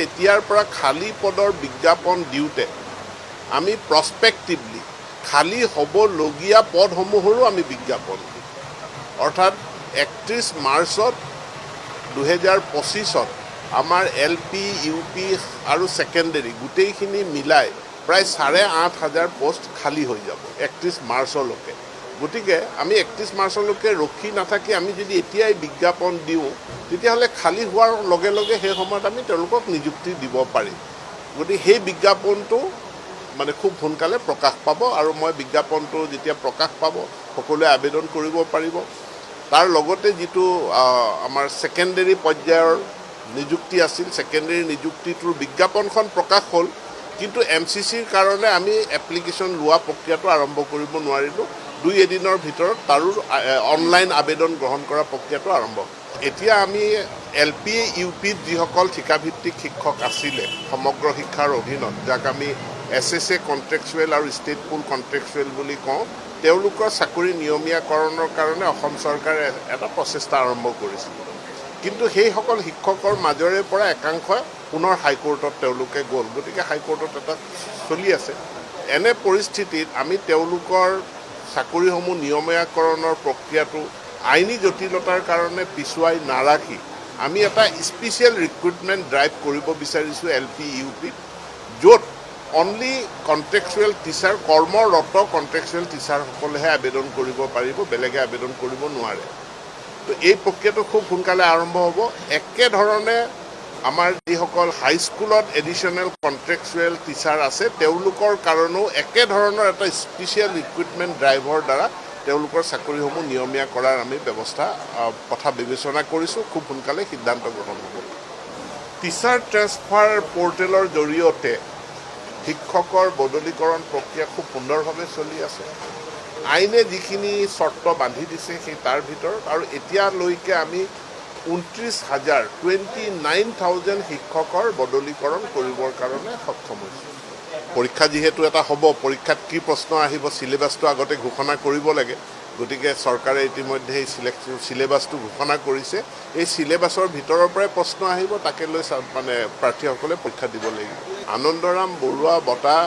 এতিয়াৰ পৰা খালী পদৰ বিজ্ঞাপন দিওঁতে আমি প্ৰস্পেক্টিভলি খালী হ'বলগীয়া পদসমূহৰো আমি বিজ্ঞাপন দিম। অৰ্থাৎ 31 মাৰ্চত 2025 আমাৰ LP, UP আৰু ছেকেণ্ডেৰী গোটেইখিনি মিলাই প্ৰায় 8,500 পোষ্ট খালী হৈ যাব 31 মাৰ্চলৈকে। গতিকে আমি 31 মাৰ্চলৈকে ৰখি নাথাকি আমি যদি এতিয়াই বিজ্ঞাপন দিওঁ তেতিয়াহ'লে খালী হোৱাৰ লগে লগে সেই সময়ত আমি তেওঁলোকক নিযুক্তি দিব পাৰিম। গতিকে সেই বিজ্ঞাপনটো মানে খুব সোনকালে প্ৰকাশ পাব আৰু মই বিজ্ঞাপনটো যেতিয়া প্ৰকাশ পাব সকলোৱে আবেদন কৰিব পাৰিব। তাৰ লগতে যিটো আমাৰ ছেকেণ্ডেৰী পৰ্যায়ৰ নিযুক্তি আছিল, ছেকেণ্ডেৰী নিযুক্তিটোৰ বিজ্ঞাপনখন প্ৰকাশ হ'ল, কিন্তু MCCৰ কাৰণে আমি এপ্লিকেশ্যন লোৱা প্ৰক্ৰিয়াটো আৰম্ভ কৰিব নোৱাৰিলোঁ। 2 এদিনৰ ভিতৰত তাৰো অনলাইন আবেদন গ্ৰহণ কৰা প্ৰক্ৰিয়াটো আৰম্ভ। এতিয়া আমি LP, UPত যিসকল ঠিকাভিত্তিক শিক্ষক আছিলে সমগ্ৰ শিক্ষাৰ অধীনত, যাক আমি SSA কণ্ট্ৰেকচুৱেল আৰু ষ্টেট পুল কণ্ট্ৰেকচুৱেল বুলি কওঁ, তেওঁলোকৰ চাকৰি নিয়মীয়াকৰণৰ কাৰণে অসম চৰকাৰে এটা প্ৰচেষ্টা আৰম্ভ কৰিছিল। কিন্তু সেইসকল শিক্ষকৰ মাজৰে পৰা একাংশই পুনৰ হাইকোৰ্টত তেওঁলোকে গ'ল। গতিকে হাইকোৰ্টত এটা চলি আছে। এনে পৰিস্থিতিত আমি তেওঁলোকৰ চাকৰিসমূহ নিয়মীয়াকৰণৰ প্ৰক্ৰিয়াটো আইনী জটিলতাৰ কাৰণে পিছুৱাই নাৰাখি আমি এটা স্পেচিয়েল ৰিক্ৰুটমেণ্ট ড্ৰাইভ কৰিব বিচাৰিছোঁ LP, UPত, য'ত অনলি কণ্ট্ৰেকচুৱেল টিচাৰ, কৰ্মৰত কণ্ট্ৰেকচুৱেল টিচাৰসকলেহে আবেদন কৰিব পাৰিব, বেলেগে আবেদন কৰিব নোৱাৰে। তো এই প্ৰক্ৰিয়াটো খুব সোনকালে আৰম্ভ হ'ব। একেধৰণে আমাৰ যিসকল হাইস্কুলত এডিশ্যনেল কণ্ট্ৰেকচুৱেল টিচাৰ আছে তেওঁলোকৰ কাৰণেও একেধৰণৰ এটা স্পেচিয়েল ৰিক্ৰুটমেণ্ট ড্ৰাইভৰ দ্বাৰা তেওঁলোকৰ চাকৰিসমূহ নিয়মীয়া কৰাৰ আমি কথা বিবেচনা কৰিছোঁ। খুব সোনকালে সিদ্ধান্ত গ্ৰহণ হ'ব। টিচাৰ ট্ৰেন্সফাৰ পৰ্টেলৰ জৰিয়তে শিক্ষকৰ বদলীকৰণ প্ৰক্ৰিয়া খুব সুন্দৰভাৱে চলি আছে। আইনে যিখিনি চৰ্ত বান্ধি দিছে সেই তাৰ ভিতৰত, আৰু এতিয়ালৈকে আমি 29,000 শিক্ষকৰ বদলীকৰণ কৰিবৰ কাৰণে সক্ষম হৈছোঁ। পৰীক্ষা যিহেতু এটা হ'ব, পৰীক্ষাত কি প্ৰশ্ন আহিব চিলেবাছটো আগতে ঘোষণা কৰিব লাগে। গতিকে চৰকাৰে ইতিমধ্যে এই চিলেবাছটো ঘোষণা কৰিছে। এই চিলেবাছৰ ভিতৰৰ পৰাই প্ৰশ্ন আহিব, তাকে লৈ প্ৰাৰ্থীসকলে পৰীক্ষা দিব লাগিব। আনন্দৰাম বৰুৱা বঁটা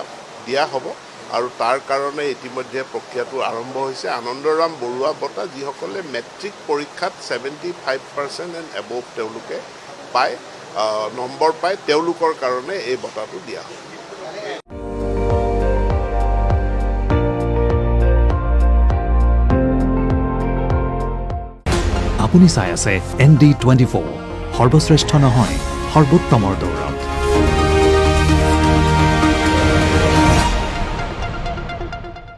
দিয়া হ'ব আৰু তাৰ কাৰণে ইতিমধ্যে প্ৰক্ৰিয়াটো আৰম্ভ হৈছে। আনন্দৰাম বৰুৱা বঁটা যিসকলে মেট্ৰিক পৰীক্ষাত 75% এণ্ড এবভ তেওঁলোকে পায়, নম্বৰ পায়, তেওঁলোকৰ কাৰণে এই বঁটাটো দিয়া হ'ব। আপুনি চাই আছে ND24, সৰ্বশ্ৰেষ্ঠ নহয় সৰ্বোত্তমৰ দৌৰ।